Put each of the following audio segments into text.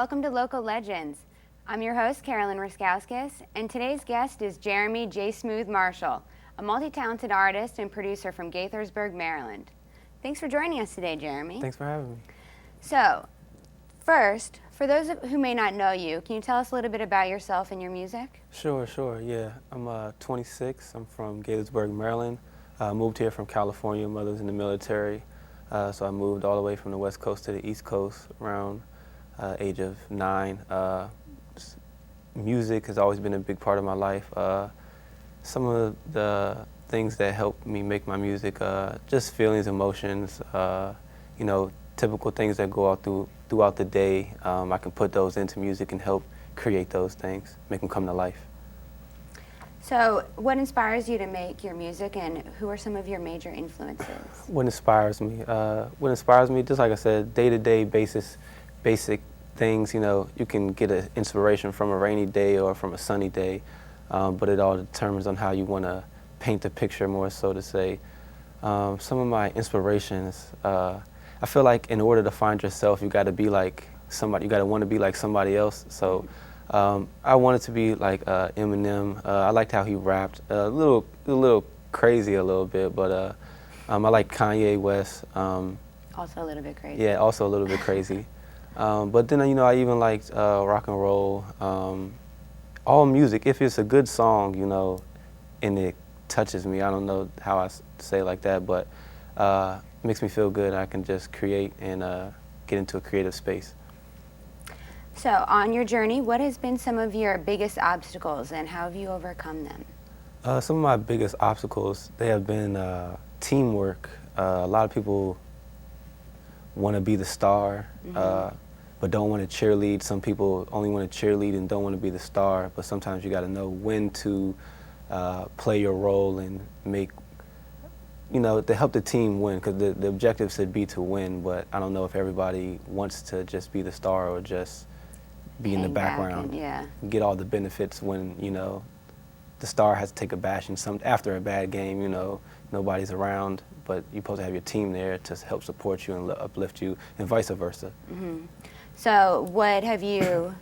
welcome to Local Legends. I'm your host, Carolyn Raskowskis, and today's guest is Jeremy Jsmooth Marshall, a multi-talented artist and producer from Gaithersburg, Maryland. Thanks for joining us today, Jeremy. Thanks for having me. So, first, for those who may not know you, can you tell us a little bit about yourself and your music? Sure, yeah. I'm 26. I'm from Gaithersburg, Maryland. Moved here from California. Mother's in the military. So I moved all the way from the West Coast to the East Coast around age of 9. Music has always been a big part of my life. Some of the things that help me make my music, just feelings, emotions, you know, typical things that go out throughout the day. I can put those into music and help create those things, make them come to life. So, what inspires you to make your music, and who are some of your major influences? What inspires me? Just like I said, day-to-day basic things. You know, you can get an inspiration from a rainy day or from a sunny day, but it all determines on how you want to paint the picture, more so to say. Some of my inspirations, I feel like in order to find yourself, you got to be like somebody. You got to want to be like somebody else. So I wanted to be like Eminem. I liked how he rapped. A little crazy a little bit, but I like Kanye West. Also a little bit crazy. Yeah, also a little bit crazy. But then, you know, I even liked rock and roll. All music, if it's a good song, you know, and it touches me. I don't know how I say it like that, but it makes me feel good. I can just create and get into a creative space. So, on your journey, what has been some of your biggest obstacles, and how have you overcome them? Some of my biggest obstacles, they have been teamwork. A lot of people want to be the star, but don't want to cheerlead. Some people only want to cheerlead and don't want to be the star, but sometimes you got to know when to play your role and make, you know, to help the team win, because the objective should be to win, but I don't know if everybody wants to just be the star or just be in the background, get all the benefits when, you know, the star has to take a bashing after a bad game, you know, nobody's around, but you're supposed to have your team there to help support you and uplift you, and vice versa. So what have you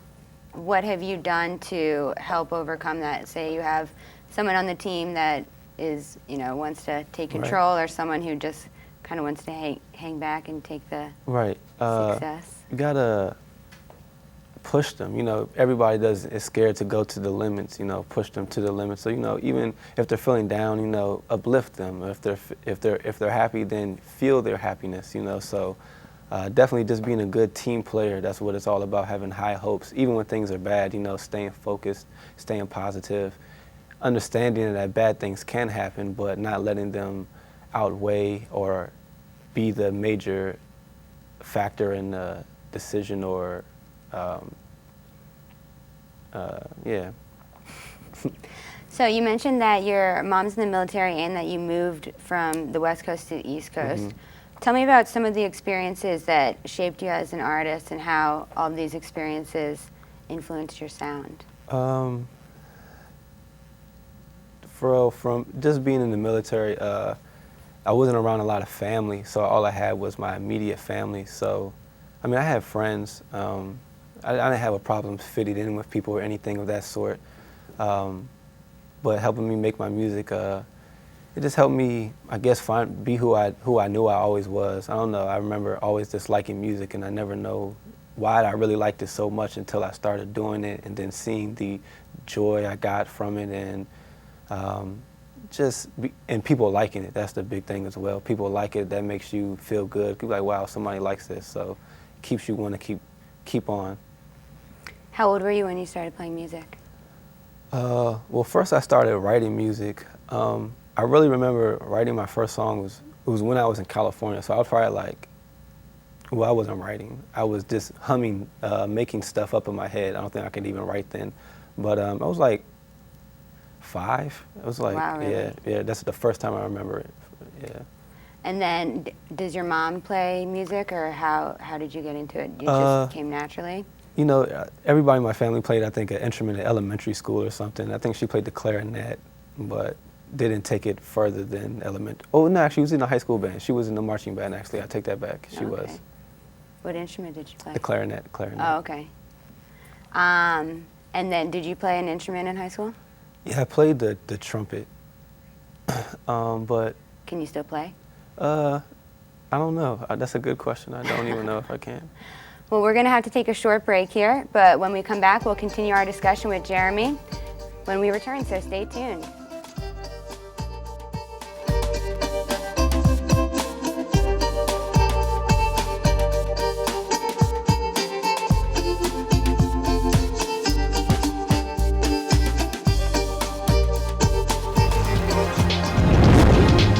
done to help overcome that? Say you have someone on the team that is, you know, wants to take control, or someone who just kind of wants to hang back and take the success. You gotta push them. You know, everybody is scared to go to the limits. You know, push them to the limits. So, you know, even if they're feeling down, you know, uplift them. If they're happy, then feel their happiness. You know, so definitely just being a good team player. That's what it's all about. Having high hopes, even when things are bad. You know, staying focused, staying positive, understanding that bad things can happen, but not letting them outweigh or be the major factor in the decision or yeah. So you mentioned that your mom's in the military and that you moved from the West Coast to the East Coast. Tell me about some of the experiences that shaped you as an artist and how all of these experiences influenced your sound. From just being in the military, I wasn't around a lot of family, so all I had was my immediate family. So, I mean, I had friends. I didn't have a problem fitting in with people or anything of that sort. But helping me make my music, it just helped me, I guess, be who I knew I always was. I don't know. I remember always just liking music, and I never know why I really liked it so much until I started doing it, and then seeing the joy I got from it, and and people liking it. That's the big thing as well. People like it. That makes you feel good. People like, wow, somebody likes this. So it keeps you want to keep on. How old were you when you started playing music? Well, first I started writing music. I really remember writing my first song was when I was in California. So I was probably like, well, I wasn't writing. I was just humming, making stuff up in my head. I don't think I could even write then. But I was like 5. It was like, wow, really? Yeah, that's the first time I remember it, yeah. And then, does your mom play music, or how did you get into it? It just came naturally? You know, everybody in my family played, I think, an instrument in elementary school or something. I think she played the clarinet, but didn't take it further than Oh, no, actually, she was in the high school band. She was in the marching band, actually. I take that back. She was. What instrument did you play? The clarinet. Oh, okay. And then, did you play an instrument in high school? Yeah, I played the trumpet, but Can you still play? I don't know. That's a good question. I don't even know if I can. Well, we're going to have to take a short break here, but when we come back, we'll continue our discussion with Jeremy when we return, so stay tuned.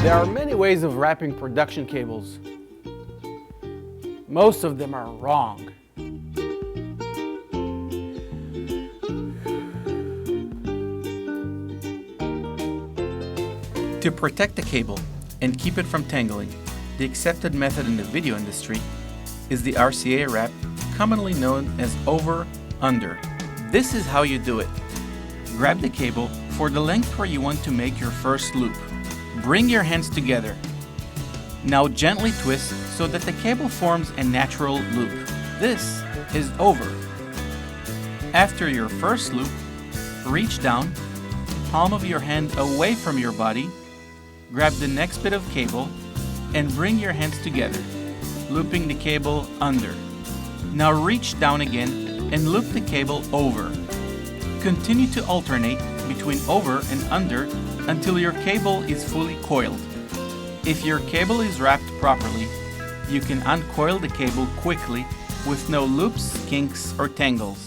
There are many ways of wrapping production cables. Most of them are wrong. To protect the cable and keep it from tangling, the accepted method in the video industry is the RCA wrap, commonly known as over-under. This is how you do it. Grab the cable for the length where you want to make your first loop. Bring your hands together. Now gently twist so that the cable forms a natural loop. This is over. After your first loop, reach down, palm of your hand away from your body, grab the next bit of cable, and bring your hands together, looping the cable under. Now reach down again and loop the cable over. Continue to alternate between over and under until your cable is fully coiled. If your cable is wrapped properly, you can uncoil the cable quickly with no loops, kinks, or tangles.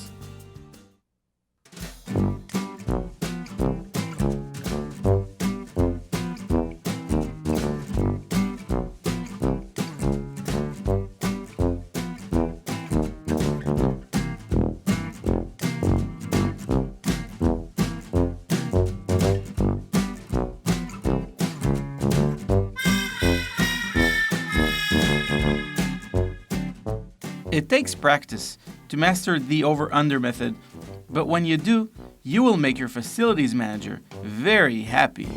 It takes practice to master the over-under method, but when you do, you will make your facilities manager very happy.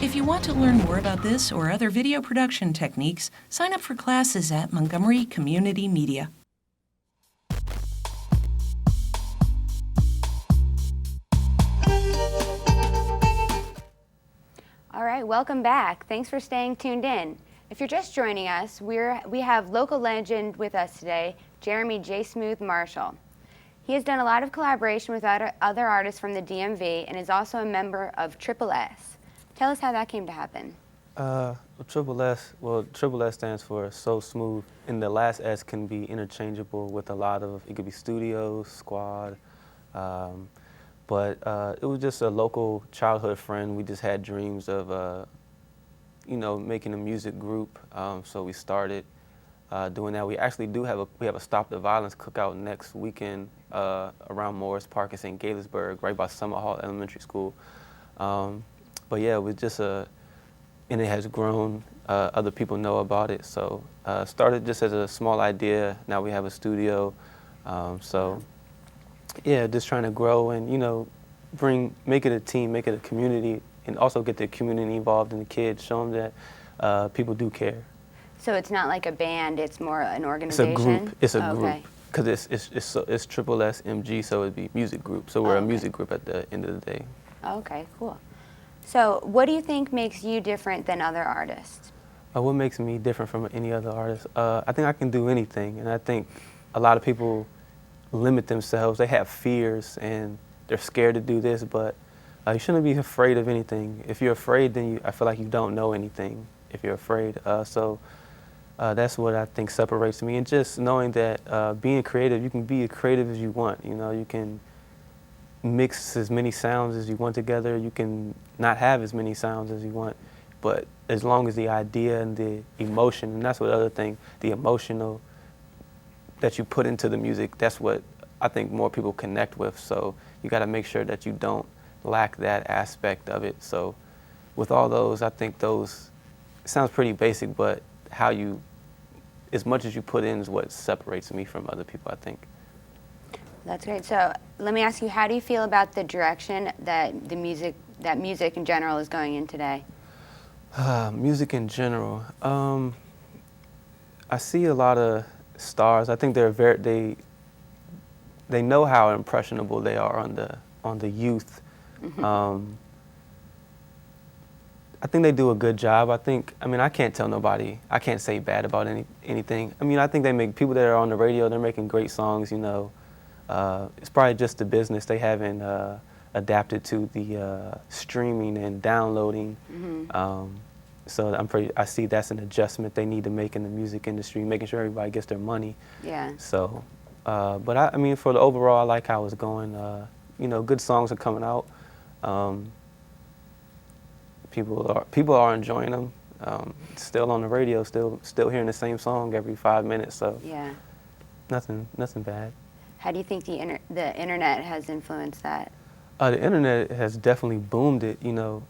If you want to learn more about this or other video production techniques, sign up for classes at Montgomery Community Media. All right, welcome back. Thanks for staying tuned in. If you're just joining us, we have local legend with us today, Jeremy Jsmooth Marshall. He has done a lot of collaboration with other artists from the DMV and is also a member of Triple S. Tell us how that came to happen. Triple S stands for So Smooth, and the last S can be interchangeable with a lot of, it could be studios, squad, but it was just a local childhood friend. We just had dreams of, making a music group, so we started doing that. We actually we have a Stop the Violence cookout next weekend around Morris Park. It's in Gaithersburg, right by Summer Hall Elementary School. But yeah, it was just and it has grown. Other people know about it, so started just as a small idea. Now we have a studio, so yeah, just trying to grow and make it a team, make it a community, and also get the community involved in the kids, show them that people do care. So it's not like a band; it's more an organization. It's a group because it's Triple S MG, so it'd be music group. So we're a music group at the end of the day. Okay, cool. So what do you think makes you different than other artists? What makes me different from any other artist? I think I can do anything, and I think a lot of people limit themselves. They have fears, and they're scared to do this, but you shouldn't be afraid of anything. If you're afraid, then I feel like you don't know anything if you're afraid. So that's what I think separates me, and just knowing that being creative, you can be as creative as you want. You can mix as many sounds as you want together. You can not have as many sounds as you want, but as long as the idea and the emotion, and that's what the other thing, the emotional that you put into the music, that's what I think more people connect with. So you got to make sure that you don't lack that aspect of it. So with all those, I think it sounds pretty basic, but as much as you put in is what separates me from other people, I think. That's great. So let me ask you, how do you feel about the direction that music in general is going in today? Music in general. I see a lot of stars. I think they know how impressionable they are on the youth. I think they do a good job. I mean, I can't tell nobody. I can't say bad about anything. I mean, I think they make people that are on the radio. They're making great songs. You know, it's probably just the business. They haven't adapted to the streaming and downloading. So I see that's an adjustment they need to make in the music industry, making sure everybody gets their money. Yeah. So, but I mean, for the overall, I like how it's going. You know, good songs are coming out. People are enjoying them. Still on the radio, still hearing the same song every 5 minutes. So Yeah. nothing bad. How do you think the internet has influenced that? The internet has definitely boomed it. You know,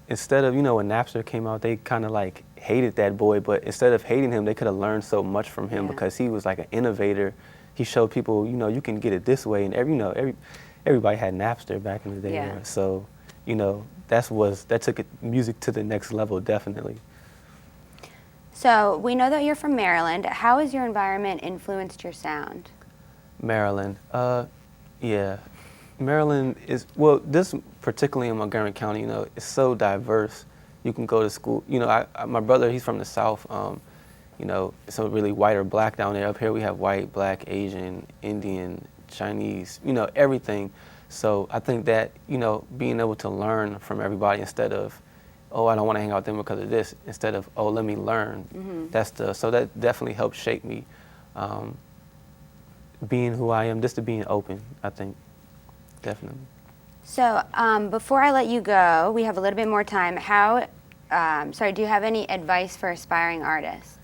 instead of, you know, when Napster came out, they kind of like hated that boy, but instead of hating him, they could have learned so much from him because he was like an innovator. He showed people, you know, you can get it this way, and everybody had Napster back in the day. Yeah. So, you know, that took music to the next level, definitely. So we know that you're from Maryland. How has your environment influenced your sound? Maryland, yeah. Maryland is, well, this particularly in Montgomery County, you know, it's so diverse. You can go to school, you know, my brother, he's from the South, you know, so really white or black down there. Up here we have white, black, Asian, Indian, Chinese, you know, everything. So I think that, you know, being able to learn from everybody instead of, oh, I don't want to hang out with them because of this, instead of, oh, let me learn. So that definitely helped shape me. Being who I am, just to being open, I think, definitely. So before I let you go, we have a little bit more time. Do you have any advice for aspiring artists?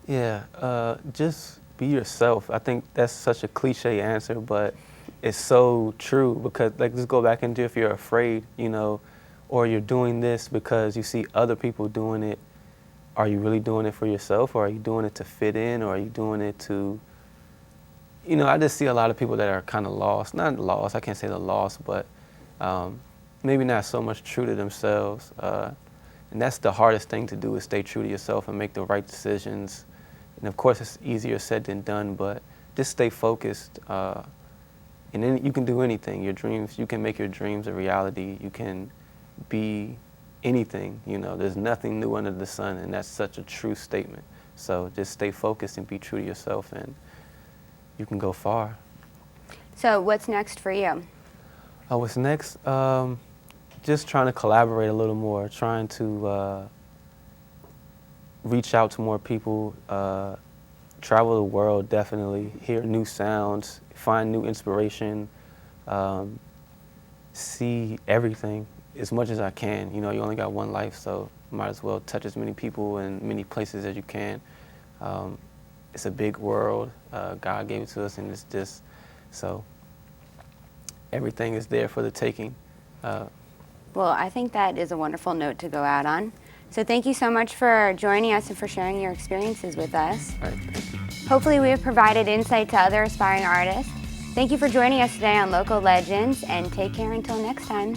Yeah, just be yourself. I think that's such a cliche answer, but it's so true because, like, just go back into if you're afraid, you know, or you're doing this because you see other people doing it. Are you really doing it for yourself, or are you doing it to fit in, or are you doing it to, you know, I just see a lot of people that are kind of lost. Not lost, I can't say they're lost, but maybe not so much true to themselves. And that's the hardest thing to do, is stay true to yourself and make the right decisions. And of course, it's easier said than done, but just stay focused. And then you can do anything. Your dreams, you can make your dreams a reality. You can be anything, you know. There's nothing new under the sun, and that's such a true statement. So just stay focused and be true to yourself, and you can go far. So what's next for you? What's next? Just trying to collaborate a little more, trying to reach out to more people, travel the world, definitely, hear new sounds, find new inspiration, see everything as much as I can. You know, you only got one life, so might as well touch as many people and many places as you can. It's a big world. God gave it to us, and it's just, so everything is there for the taking. Well, I think that is a wonderful note to go out on. So thank you so much for joining us and for sharing your experiences with us. All right, thank you. Hopefully we have provided insight to other aspiring artists. Thank you for joining us today on Local Legends, and take care until next time.